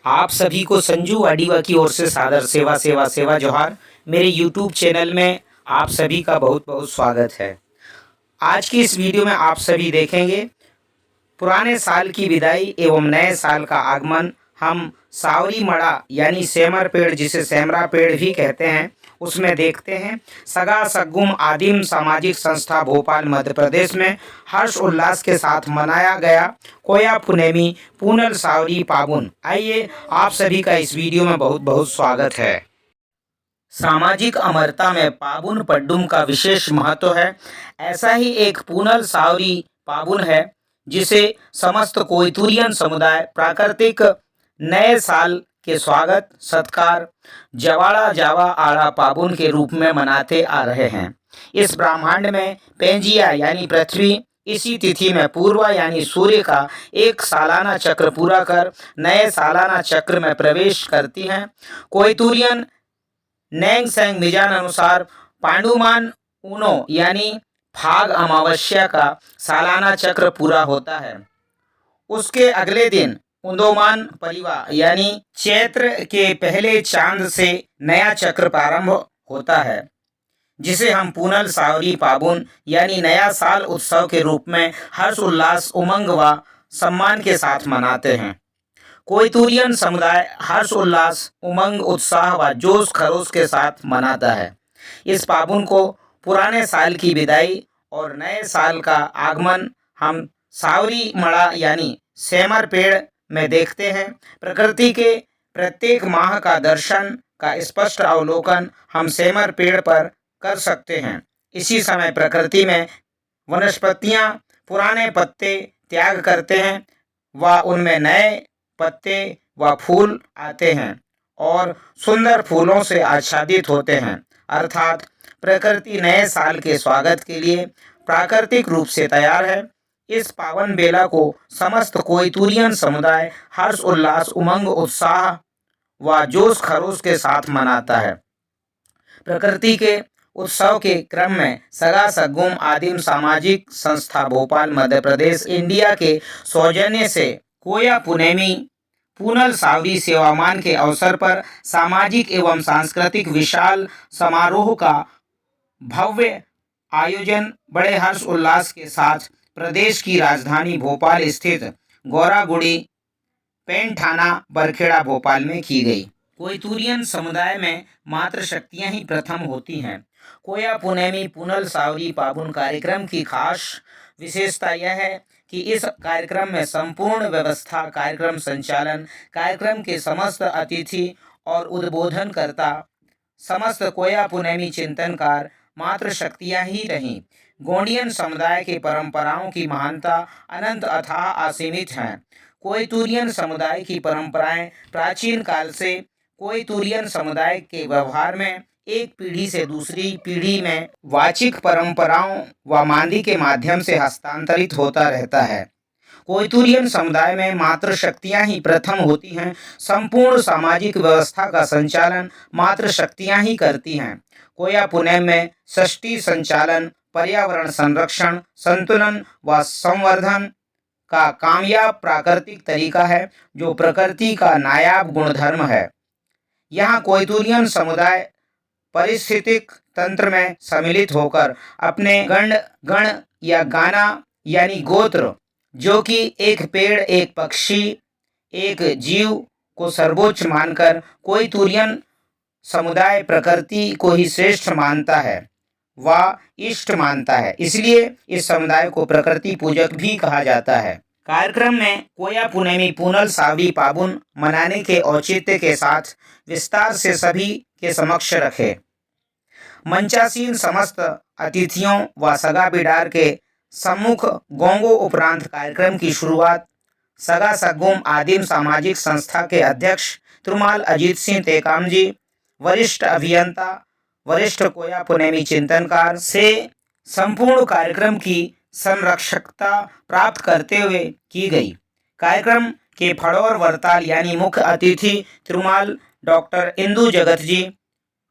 आप सभी को संजू वाडीवा की ओर से सादर सेवा सेवा सेवा जोहार। मेरे यूट्यूब चैनल में आप सभी का बहुत बहुत स्वागत है। आज की इस वीडियो में आप सभी देखेंगे पुराने साल की विदाई एवं नए साल का आगमन। हम सावरी मड़ा यानी सेमर पेड़, जिसे सेमरा पेड़ भी कहते हैं, उसमें देखते हैं। सगा सगुम आदिम सामाजिक संस्था भोपाल मध्य प्रदेश में हर्ष उल्लास के साथ मनाया गया कोया पुनेमी पूनल सावरी पाबुन। आइए, आप सभी का इस वीडियो में बहुत बहुत स्वागत है। सामाजिक अमरता में पाबुन पड्डुम का विशेष महत्व है। ऐसा ही एक पूनल सावरी पाबुन है जिसे समस्त कोयतुरियन समुदाय प्राकृतिक नए साल के स्वागत सत्कार जवाड़ा जावा आड़ा पाबुन के रूप में मनाते आ रहे हैं। इस ब्रह्मांड में पेंजिया यानी पृथ्वी इसी तिथि में पूर्वा यानी सूर्य का एक सालाना चक्र पूरा कर नए सालाना चक्र में प्रवेश करती हैं। कोयतुरियन नैंग सेंग मिजान अनुसार पांडुमान ऊनो यानी फाग अमावस्या का सालाना चक्र पूरा होता है। उसके अगले दिन उदोमान परिवा यानी चैत्र के पहले चांद से नया चक्र प्रारंभ होता है, जिसे हम पूनल सावरी पाबुन यानी नया साल उत्सव के रूप में हर्ष उल्लास उमंग व सम्मान के साथ मनाते हैं। कोयतुरियन समुदाय हर्ष उल्लास उमंग उत्साह व जोश खरोश के साथ मनाता है। इस पाबुन को पुराने साल की विदाई और नए साल का आगमन हम सावरी मड़ा यानी सेमर पेड़ में देखते हैं। प्रकृति के प्रत्येक माह का दर्शन का स्पष्ट अवलोकन हम सेमर पेड़ पर कर सकते हैं। इसी समय प्रकृति में वनस्पतियां पुराने पत्ते त्याग करते हैं व उनमें नए पत्ते व फूल आते हैं और सुंदर फूलों से आच्छादित होते हैं। अर्थात प्रकृति नए साल के स्वागत के लिए प्राकृतिक रूप से तैयार है। इस पावन बेला को समस्त कोयतुरियन समुदाय हर्ष उल्लास उमंग उत्साह व जोश खरोश के साथ मनाता है। प्रकृति के उत्सव के क्रम में सगा सगुम आदिम सामाजिक संस्था भोपाल मध्य प्रदेश इंडिया के सौजन्य से कोया पुनेमी पूनल सावरी सेवामान के अवसर पर सामाजिक एवं सांस्कृतिक विशाल समारोह का भव्य आयोजन बड़े हर्ष उल्लास के साथ प्रदेश की राजधानी भोपाल स्थित गौरागुड़ी पेंट थाना बरखेड़ा भोपाल में की गई। कोयतुरियन समुदाय में मातृशक्तियां ही प्रथम होती हैं। कोया पुनेमी पूनल सावरी पाबुन कार्यक्रम की खास विशेषता यह है कि इस कार्यक्रम में संपूर्ण व्यवस्था, कार्यक्रम संचालन, कार्यक्रम के समस्त अतिथि और उद्बोधनकर्ता समस्त कोया पुनेमी चिंतनकार मातृशक्तियां ही रहीं। गोंडियन समुदाय के परंपराओं की महानता अनंत अथाह असीमित हैं। कोयतुरियन समुदाय की परंपराएं प्राचीन काल से कोयतुरियन समुदाय के व्यवहार में एक पीढ़ी से दूसरी पीढ़ी में वाचिक परंपराओं व मांदी के माध्यम से हस्तांतरित होता रहता है। कोयतुरियन समुदाय में मातृशक्तियां ही प्रथम होती हैं। संपूर्ण सामाजिक व्यवस्था का संचालन मातृशक्तियां ही करती हैं। कोया पुनेम में सृष्टि संचालन, पर्यावरण संरक्षण, संतुलन व संवर्धन का कामयाब प्राकृतिक तरीका है, जो प्रकृति का नायाब गुणधर्म है। यहाँ कोयतुरियन समुदाय पारिस्थितिक तंत्र में सम्मिलित होकर अपने गण या गाना यानी गोत्र, जो कि एक पेड़, एक पक्षी, एक जीव को सर्वोच्च मानकर कोयतुरियन समुदाय प्रकृति को ही श्रेष्ठ मानता है व इष्ट मानता है। इसलिए इस समुदाय को प्रकृति पूजक भी कहा जाता है। कार्यक्रम में कोया पुनेमी पूनल सावरी पाबुन मनाने के औचित्य के साथ विस्तार से सभी के समक्ष रखे। मंचासीन समस्त अतिथियों व सगा बिडार के सम्मुख गोंगो उपरांत कार्यक्रम की शुरुआत सगा सगुम आदिम सामाजिक संस्था के अध्यक्ष त्रुमाल अजीत सिंह टेकाम जी, वरिष्ठ अभियंता, वरिष्ठ कोया पुनेमी चिंतनकार से संपूर्ण कार्यक्रम की संरक्षकता प्राप्त करते हुए की गई। कार्यक्रम के फड़ौर वरताल यानी मुख्य अतिथि त्रुमाल डॉक्टर इंदु जगत जी,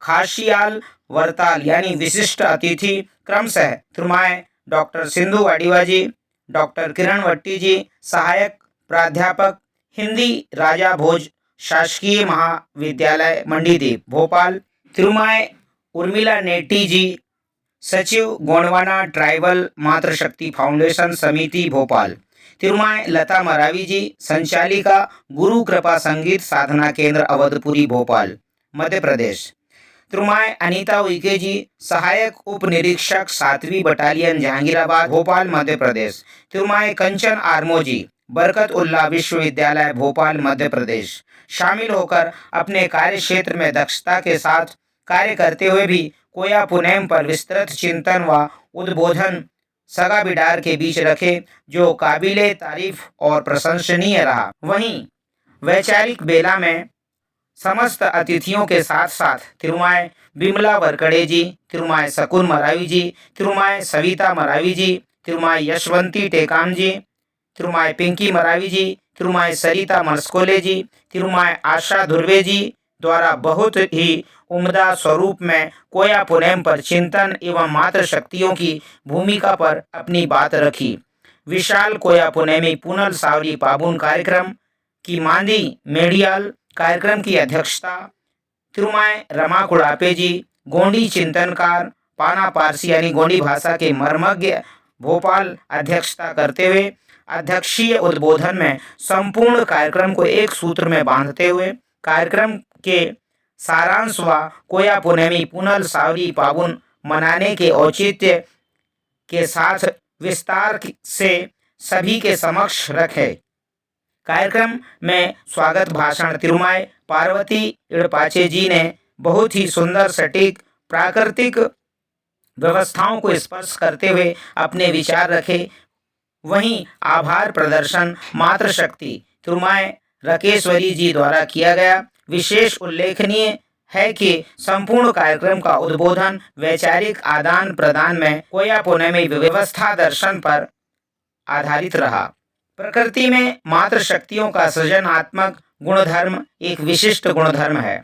खासियाल वरताल यानी विशिष्ट अतिथि क्रमशः त्रुमाए डॉक्टर सिंधु वाडीवा जी, डॉक्टर किरण वट्टी जी, सहायक प्राध्यापक हिंदी राजा भोज शासकीय महाविद्यालय मंडीदीप भोपाल। तिरुमाय उर्मिला नेटी जी, सचिव गोंडवाना ट्राइबल मातृशक्ति फाउंडेशन समिति भोपाल। तिरुमाय लता मरावी जी, संचालिका गुरु कृपा संगीत साधना केंद्र अवधपुरी भोपाल मध्य प्रदेश। तिरुमाय अनीता उइके जी, सहायक उप निरीक्षक 7वीं बटालियन जहांगीराबाद भोपाल मध्य प्रदेश। तिरुमाय कंचन आर्मो जी, बरकत उल्लाह विश्वविद्यालय भोपाल मध्य प्रदेश। शामिल होकर अपने कार्य क्षेत्र में दक्षता के साथ कार्य करते हुए भी कोया पुनेम पर विस्तृत चिंतन व उद्बोधन सगा बिडार के बीच रखे, जो काबिले तारीफ और प्रशंसनीय रहा। वहीं वैचारिक बेला में समस्त अतिथियों के साथ साथ तिरुमाय बिमला वरकड़े जी, तिरुमाय शकुन मरावी जी, तिरुमाय सविता मरावी जी, तिरुमाय यशवंती टेकाम जी, तिरुमाय पिंकी मरावी जी, तिरुमाय सरिता मस्कोले जी, तिरुमाय आशा धुर्वे जी द्वारा बहुत ही उम्दा स्वरूप में कोया पुनेम पर चिंतन एवं मातृशक्तियों की भूमिका पर अपनी बात रखी। विशाल कोया पुनेमी पुनल सावरी पाबुन कार्यक्रम की मांदी मेडियाल कार्यक्रम की अध्यक्षता तिरुमाय रमा कुड़ापे जी, गोंडी चिंतनकार पाना पारसी यानी गोंडी भाषा के मर्मज्ञ भोपाल अध्यक्षता करते हुए अध्यक्षीय उद्बोधन में संपूर्ण कार्यक्रम को एक सूत्र में बांधते हुए कार्यक्रम के सारांश व कोया पुनेमी पुनल सावरी पाबुन मनाने के औचित्य के साथ विस्तार से सभी के समक्ष रखे। कार्यक्रम में स्वागत भाषण तिरुमाय पार्वती इड़पाचे जी ने बहुत ही सुंदर सटीक प्राकृतिक व्यवस्थाओं को स्पर्श करते हुए अपने विचार रखे। वहीं आभार प्रदर्शन मातृशक्ति तिरुमाय रकेश्वरी जी द्वारा किया गया। विशेष उल्लेखनीय है कि संपूर्ण कार्यक्रम का उद्बोधन वैचारिक आदान प्रदान में कोया पुनेमी व्यवस्था दर्शन पर आधारित रहा। प्रकृति में मातृशक्तियों का सृजनात्मक गुणधर्म एक विशिष्ट गुणधर्म है।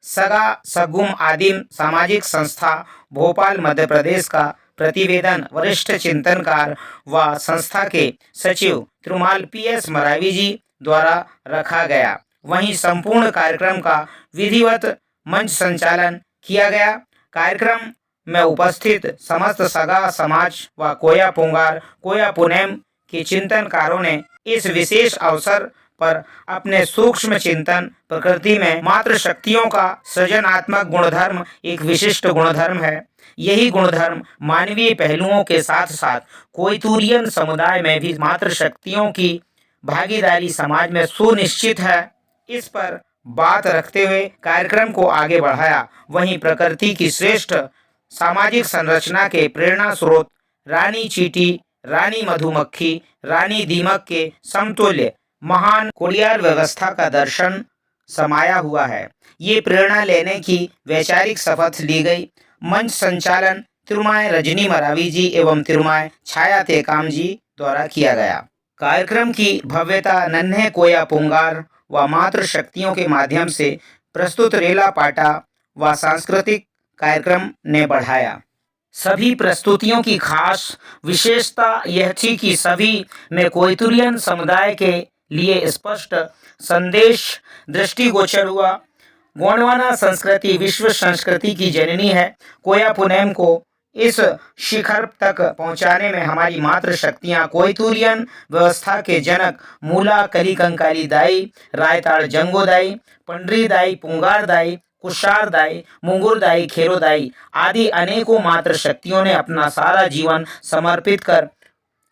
सगा सगुम आदिम सामाजिक संस्था भोपाल मध्य प्रदेश का प्रतिवेदन वरिष्ठ चिंतनकार व संस्था के सचिव तिरुमाल PS मरावी जी द्वारा रखा गया। वहीं संपूर्ण कार्यक्रम का विधिवत मंच संचालन किया गया। कार्यक्रम में उपस्थित समस्त सगा समाज व कोया पुंगार कोया पुनेम के चिंतनकारों ने इस विशेष अवसर पर अपने सूक्ष्म चिंतन प्रकृति में मातृशक्तियों का सृजनात्मक गुणधर्म एक विशिष्ट गुणधर्म है। यही गुणधर्म मानवीय पहलुओं के साथ साथ कोइतुरियन समुदाय में भी मातृशक्तियों की भागीदारी समाज में सुनिश्चित है। इस पर बात रखते हुए कार्यक्रम को आगे बढ़ाया। वहीं प्रकृति की श्रेष्ठ सामाजिक संरचना के प्रेरणा स्रोत रानी चींटी, रानी मधुमक्खी, रानी दीमक के समतुल्य महान कुड़ियार व्यवस्था का दर्शन समाया हुआ है। ये प्रेरणा लेने की वैचारिक शपथ ली गई। मंच संचालन तिरुमाय रजनी मरावी जी एवं तिरुमाय छाया तेकाम जी द्वारा किया गया। कार्यक्रम की भव्यता नन्हे कोया पुंगार व मातृशक्तियों के माध्यम से प्रस्तुत रेला पाटा व सांस्कृतिक कार्यक्रम ने बढ़ाया। सभी प्रस्तुतियों की खास विशेषता यह थी कि सभी में कोइतुरियन समुदाय के लिए स्पष्ट संदेश दृष्टिगोचर हुआ। गोंडवाना संस्कृति विश्व संस्कृति की जननी है। कोया पुनेम को इस शिखर तक पहुंचाने में हमारी मातृशक्तियां कोइतुरियन व्यवस्था के जनक मूला कली कंकाली दाई, रायताड़ जंगो दाई, पंडरी दाई, पुंगार दाई, कुशार दाई, मुंगुर दाई, खेरो दाई आदि अनेकों मातृशक्तियों ने अपना सारा जीवन समर्पित कर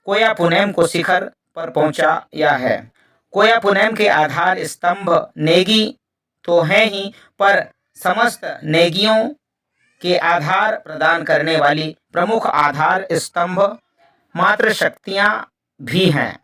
कोया पुनेम को शिखर पर पहुंचाया है। कोया पुनेम के आधार स्तंभ नेगी तो हैं ही, पर समस्त नेगियों के आधार प्रदान करने वाली प्रमुख आधार स्तंभ मातृशक्तियां भी हैं,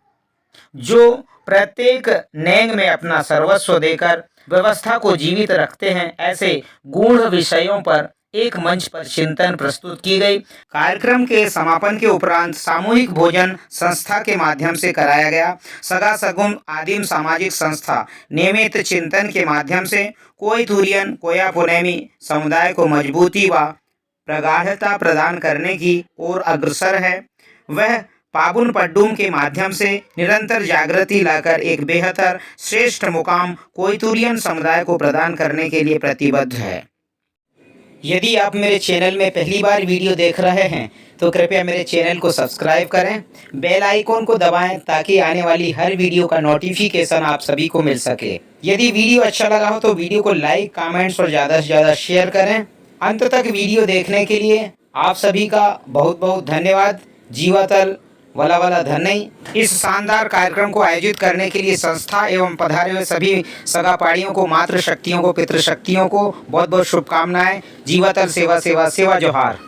जो प्रत्येक नेंग में अपना सर्वस्व देकर व्यवस्था को जीवित रखते हैं। ऐसे गूढ़ विषयों पर एक मंच पर चिंतन प्रस्तुत की गई। कार्यक्रम के समापन के उपरांत सामूहिक भोजन संस्था के माध्यम से कराया गया। सगा सगुम आदिम सामाजिक संस्था नियमित चिंतन के माध्यम से कोइतुरियन कोया पुनेमी समुदाय को मजबूती व प्रगाढ़ता प्रदान करने की ओर अग्रसर है। वह पाबुन पड्डुम के माध्यम से निरंतर जागृति लाकर एक बेहतर श्रेष्ठ मुकाम कोयतुरियन समुदाय को प्रदान करने के लिए प्रतिबद्ध है। यदि आप मेरे चैनल में पहली बार वीडियो देख रहे हैं तो कृपया मेरे चैनल को सब्सक्राइब करें, बेल आइकॉन को दबाएं ताकि आने वाली हर वीडियो का नोटिफिकेशन आप सभी को मिल सके। यदि वीडियो अच्छा लगा हो तो वीडियो को लाइक, कमेंट्स और ज़्यादा से ज़्यादा शेयर करें। अंत तक वीडियो देखने के लिए आप सभी का बहुत बहुत धन्यवाद। जीवातल वला वला धन्यई। इस शानदार कार्यक्रम को आयोजित करने के लिए संस्था एवं पधारे हुए सभी सगापाड़ियों को, मातृशक्तियों को, पितृशक्तियों को बहुत बहुत शुभकामनाएं। जीवातल सेवा सेवा सेवा जोहार।